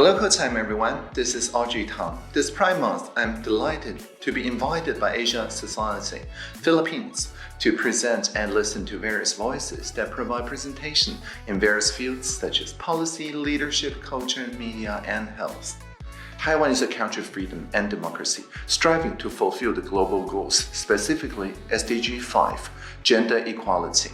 Local time, everyone. This is Audrey Tang. This Pride Month, I'm delighted to be invited by Asian Society, Philippines, to present and listen to various voices that provide presentation in various fields such as policy, leadership, culture, media, and health. Taiwan is a country of freedom and democracy, striving to fulfill the global goals, specifically SDG 5, gender equality.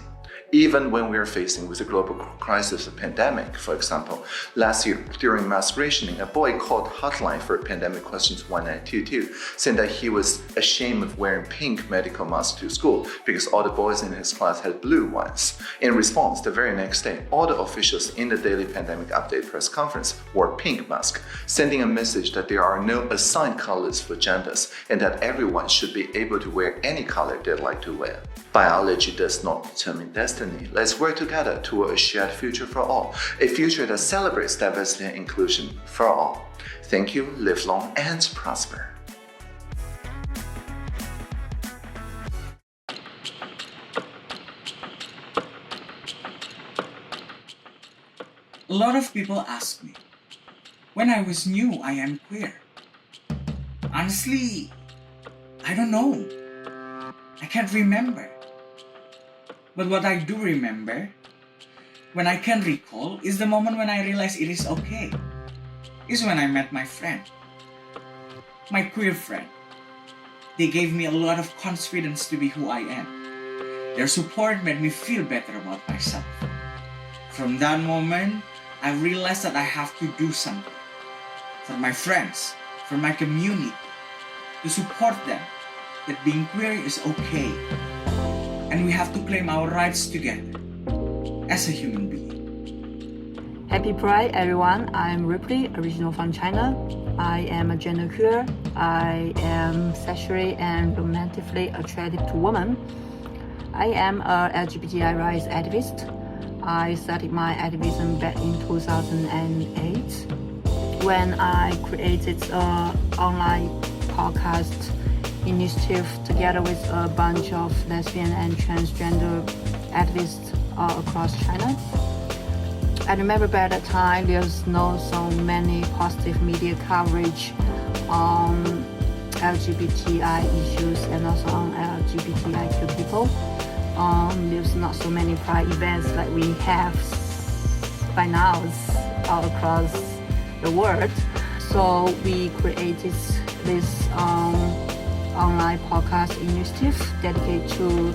Even when we are facing with the global crisis of pandemic, for example, last year during mass rationing, a boy called hotline for pandemic questions 1922, saying that he was ashamed of wearing pink medical masks to school because all the boys in his class had blue ones. In response, the very next day, all the officials in the daily pandemic update press conference wore pink masks, sending a message that there are no assigned colors for genders and that everyone should be able to wear any color they'd like to wear. Biology does not determine destiny. Let's work together toward a shared future for all, a future that celebrates diversity and inclusion for all. Thank you, live long and prosper. A lot of people ask me, when I was new, I am queer. Honestly, I don't know. I can't remember. But what I do remember, when I can recall, is the moment when I realized it is okay. Is when I met my friend, my queer friend. They gave me a lot of confidence to be who I am. Their support made me feel better about myself. From that moment, I realized that I have to do something for my friends, for my community, to support them, that being queer is okay. And we have to claim our rights together as a human being. Happy Pride, everyone. I'm Ripley, original from China. I am a genderqueer. I am sexually and romantically attracted to women. I am a LGBTQIA rights activist. I started my activism back in 2008 when I created an online podcast initiative together with a bunch of lesbian and transgender activists all across China. I remember by that time there's not so many positive media coverage on LGBTI issues and also on LGBTIQ people. There's not so many pride events like we have by now all across the world. So we created this online podcast initiative dedicated to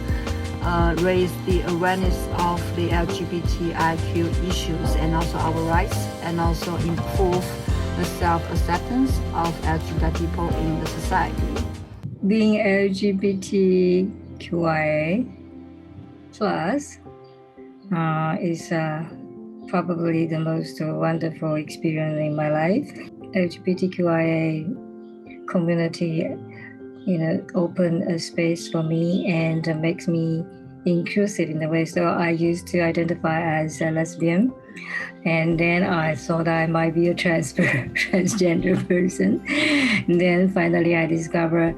raise the awareness of the LGBTIQ issues and also our rights, and also improve the self-acceptance of LGBT people in the society. Being LGBTQIA plus is probably the most wonderful experience in my life. LGBTQIA community open a space for me and makes me inclusive in a way. So I used to identify as a lesbian, and then I thought I might be a transgender person. And then finally I discovered,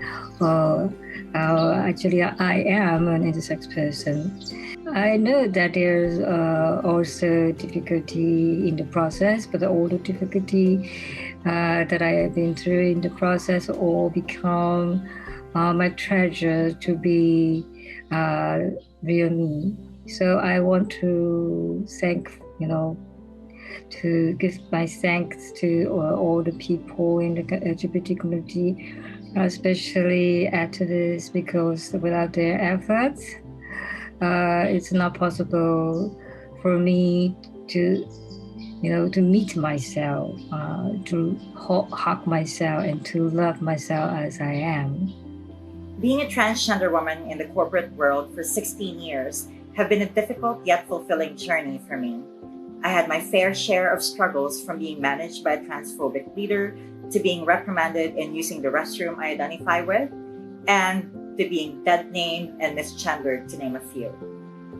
actually I am an intersex person. I know that there's also difficulty in the process, but all the difficulty that I have been through in the process all become my treasure to be real me. So I want to to give my thanks to all the people in the LGBT community, especially activists, because without their efforts, it's not possible for me to meet myself, to hug myself and to love myself as I am. Being a transgender woman in the corporate world for 16 years have been a difficult yet fulfilling journey for me. I had my fair share of struggles, from being managed by a transphobic leader to being reprimanded in using the restroom I identify with, and to being dead named and misgendered, to name a few.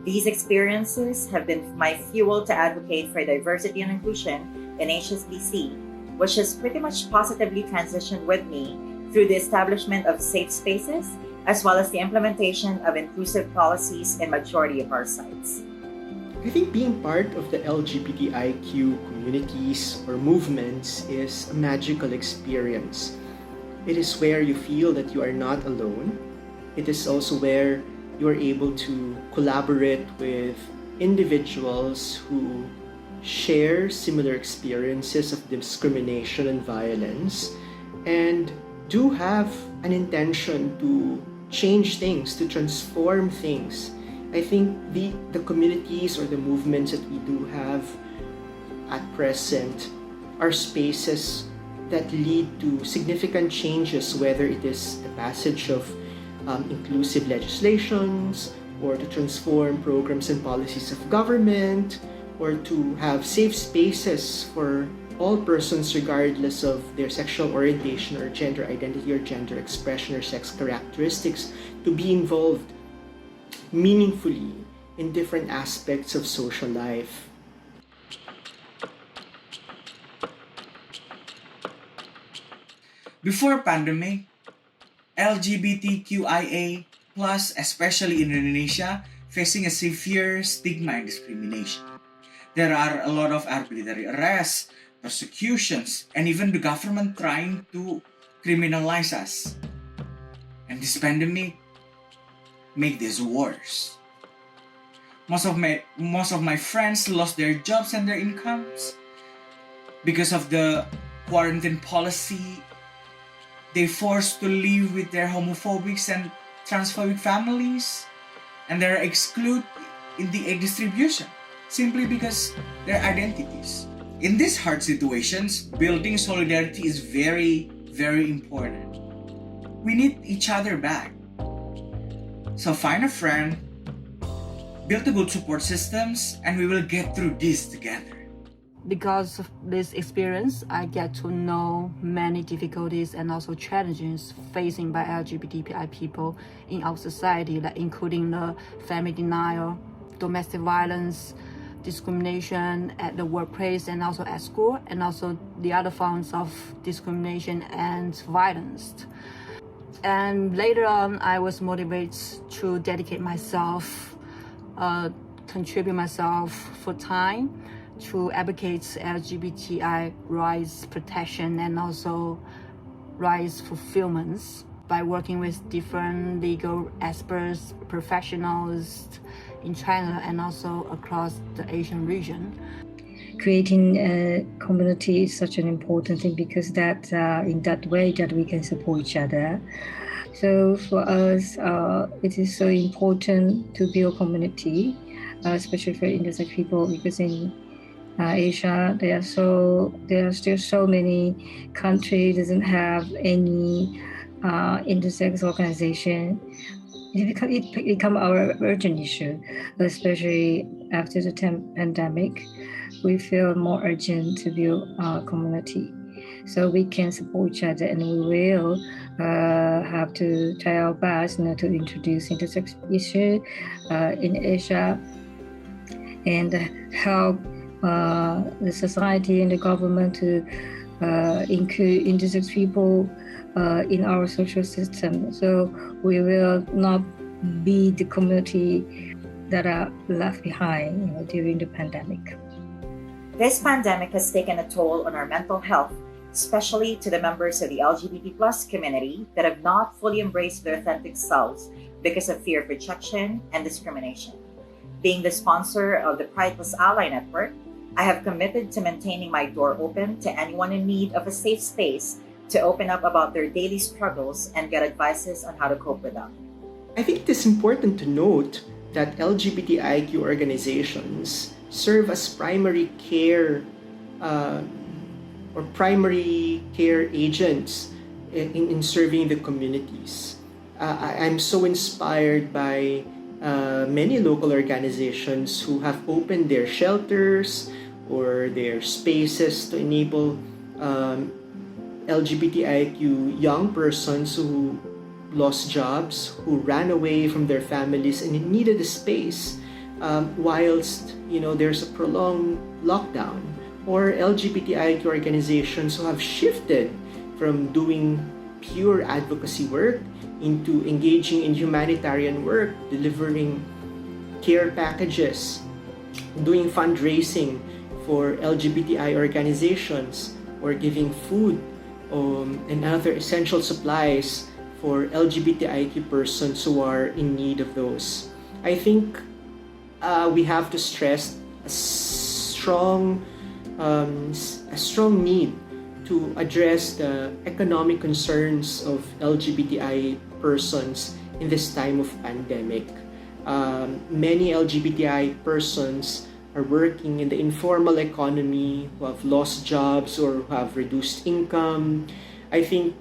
These experiences have been my fuel to advocate for diversity and inclusion in HSBC, which has pretty much positively transitioned with me through the establishment of safe spaces, as well as the implementation of inclusive policies in majority of our sites. I think being part of the LGBTIQ communities or movements is a magical experience. It is where you feel that you are not alone. It is also where you are able to collaborate with individuals who share similar experiences of discrimination and violence and do have an intention to change things, to transform things. I think the communities or the movements that we do have at present are spaces that lead to significant changes, whether it is the passage of inclusive legislations, or to transform programs and policies of government, or to have safe spaces for all persons regardless of their sexual orientation or gender identity or gender expression or sex characteristics to be involved meaningfully in different aspects of social life. Before pandemic, LGBTQIA+, especially in Indonesia, facing a severe stigma and discrimination. There are a lot of arbitrary arrests, persecutions, and even the government trying to criminalize us. And this pandemic made this worse. Most of my friends lost their jobs and their incomes because of the quarantine policy. They forced to live with their homophobic and transphobic families, and they're excluded in the aid distribution simply because their identities. In these hard situations, building solidarity is very, very important. We need each other back. So find a friend, build a good support systems, and we will get through this together. Because of this experience, I get to know many difficulties and also challenges facing by LGBTQI people in our society, like including the family denial, domestic violence, discrimination at the workplace and also at school, and also the other forms of discrimination and violence. And later on, I was motivated to dedicate myself, contribute myself full time to advocate LGBTI rights protection and also rights fulfillments by working with different legal experts, professionals in China and also across the Asian region. Creating a community is such an important thing because that in that way that we can support each other. So for us, it is so important to build community, especially for intersex people, because in Asia, there are still so many countries doesn't have any intersex organization. It become our urgent issue, especially after the pandemic. We feel more urgent to build our community, so we can support each other, and we will have to try our best to introduce intersex issue in Asia and help the society and the government to include intersex people in our social system. So we will not be the community that are left behind during the pandemic. This pandemic has taken a toll on our mental health, especially to the members of the LGBT+ community that have not fully embraced their authentic selves because of fear of rejection and discrimination. Being the sponsor of the Pride Plus Ally Network, I have committed to maintaining my door open to anyone in need of a safe space to open up about their daily struggles and get advices on how to cope with them. I think it is important to note that LGBTIQ organizations serve as primary care agents in serving the communities. I'm so inspired by many local organizations who have opened their shelters or their spaces to enable LGBTIQ young persons who lost jobs, who ran away from their families and needed a space whilst there's a prolonged lockdown, or LGBTIQ organizations who have shifted from doing pure advocacy work into engaging in humanitarian work, delivering care packages doing fundraising for LGBTI organizations, or giving food and other essential supplies for LGBTIQ persons who are in need of those. I think we have to stress a strong need to address the economic concerns of LGBTI persons in this time of pandemic. Many LGBTI persons are working in the informal economy, who have lost jobs or who have reduced income. I think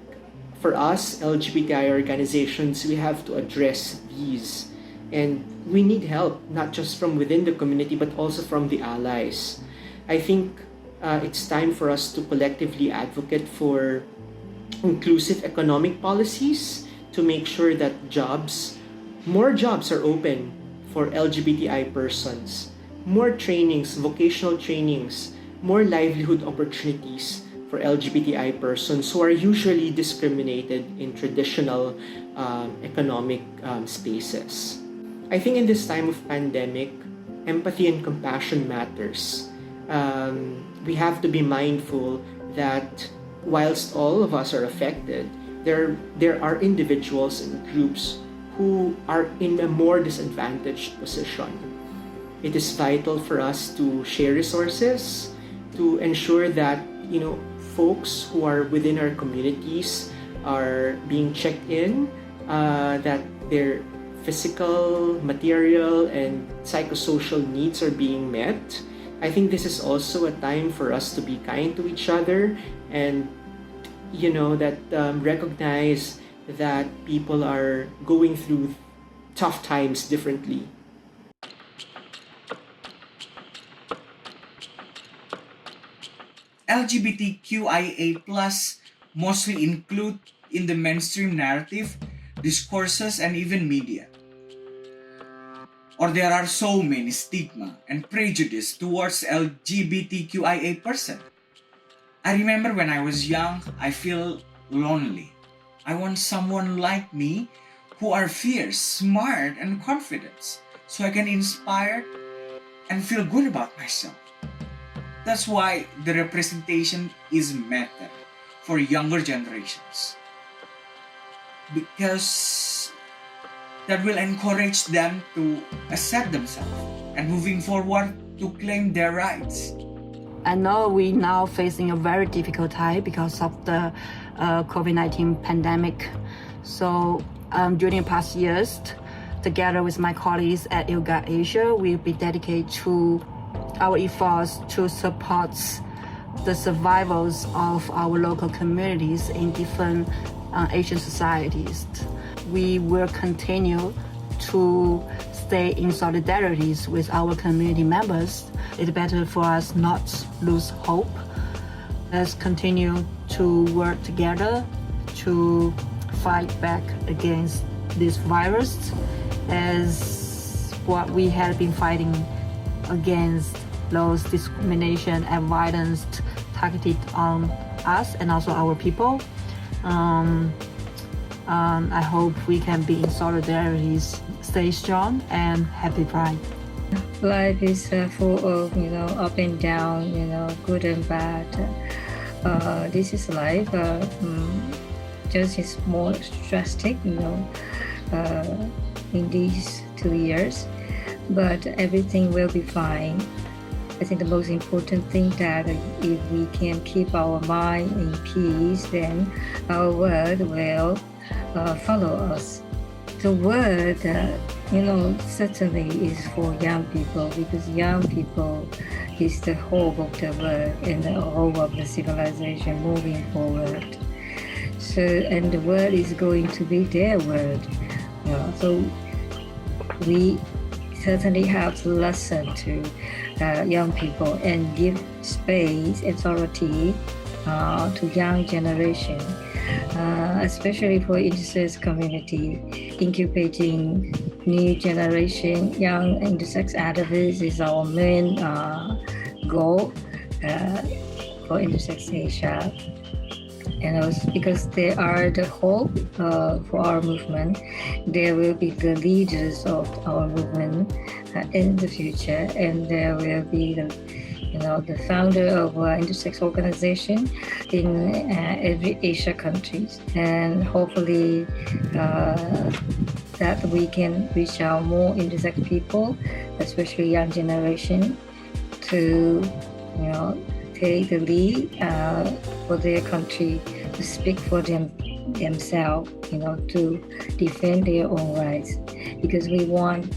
for us, LGBTI organizations, we have to address these. And we need help, not just from within the community, but also from the allies. I think it's time for us to collectively advocate for inclusive economic policies to make sure that more jobs are open for LGBTI persons, more trainings, vocational trainings, more livelihood opportunities for LGBTI persons who are usually discriminated in traditional economic spaces. I think in this time of pandemic, empathy and compassion matters. We have to be mindful that whilst all of us are affected, there are individuals and groups who are in a more disadvantaged position. It is vital for us to share resources, to ensure that folks who are within our communities are being checked in, that their physical, material, and psychosocial needs are being met. I think this is also a time for us to be kind to each other and recognize that people are going through tough times differently. LGBTQIA+ mostly include in the mainstream narrative, discourses, and even media. Or there are so many stigma and prejudice towards LGBTQIA person. I remember when I was young, I feel lonely. I want someone like me who are fierce, smart, and confident, so I can inspire and feel good about myself. That's why the representation is matter for younger generations. Because that will encourage them to accept themselves and moving forward to claim their rights. I know we now facing a very difficult time because of the COVID-19 pandemic. So during the past years, together with my colleagues at ILGA Asia, we'll be dedicated to our efforts to support the survivals of our local communities in different Asian societies. We will continue to stay in solidarity with our community members. It's better for us not lose hope. Let's continue to work together to fight back against this virus as what we have been fighting against those discrimination and violence targeted on us and also our people. I hope we can be in solidarity, stay strong, and happy Pride. Life is full of up and down, good and bad. This is life. Just is more drastic, in these 2 years, but everything will be fine. I think the most important thing that if we can keep our mind in peace, then our world will follow us. The word, certainly is for young people, because young people is the hope of the world and the hope of the civilization moving forward. So, and the world is going to be their world. So we certainly have to listen to young people and give space, authority to young generation. Especially for intersex community, incubating new generation, young intersex activists is our main goal for Intersex Asia. because they are the hope for our movement. They will be the leaders of our movement in the future, and there will be the founder of Intersex organization in every Asia countries, and hopefully that we can reach out more intersex people, especially young generation, to take the lead for their country, to speak for themselves, to defend their own rights, because we want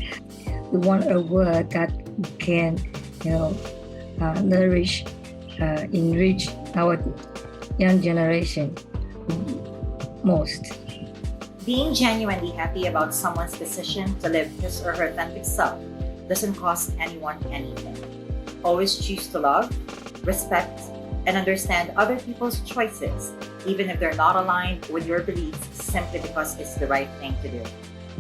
a world that can nourish, enrich our young generation most. Being genuinely happy about someone's decision to live his or her authentic self doesn't cost anyone anything. Always choose to love, respect, and understand other people's choices, even if they're not aligned with your beliefs, simply because it's the right thing to do.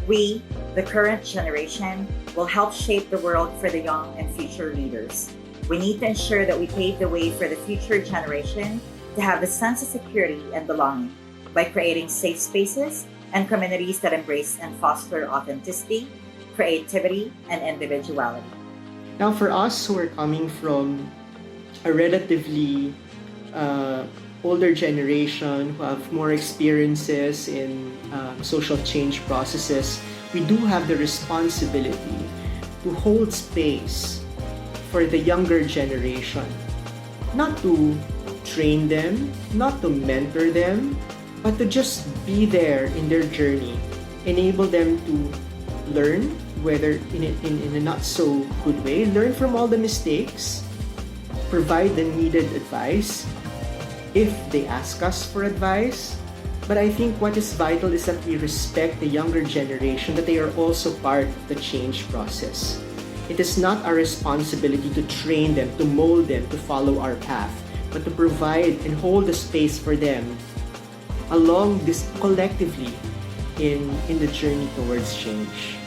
We, the current generation, will help shape the world for the young and future leaders. We need to ensure that we pave the way for the future generation to have the sense of security and belonging by creating safe spaces and communities that embrace and foster authenticity, creativity, and individuality. Now, for us who are coming from a relatively older generation who have more experiences in social change processes, we do have the responsibility to hold space for the younger generation. Not to train them, not to mentor them, but to just be there in their journey, enable them to learn, whether in a not so good way, learn from all the mistakes, provide the needed advice if they ask us for advice. But I think what is vital is that we respect the younger generation, that they are also part of the change process. It is not our responsibility to train them, to mold them, to follow our path, but to provide and hold a space for them along this collectively in the journey towards change.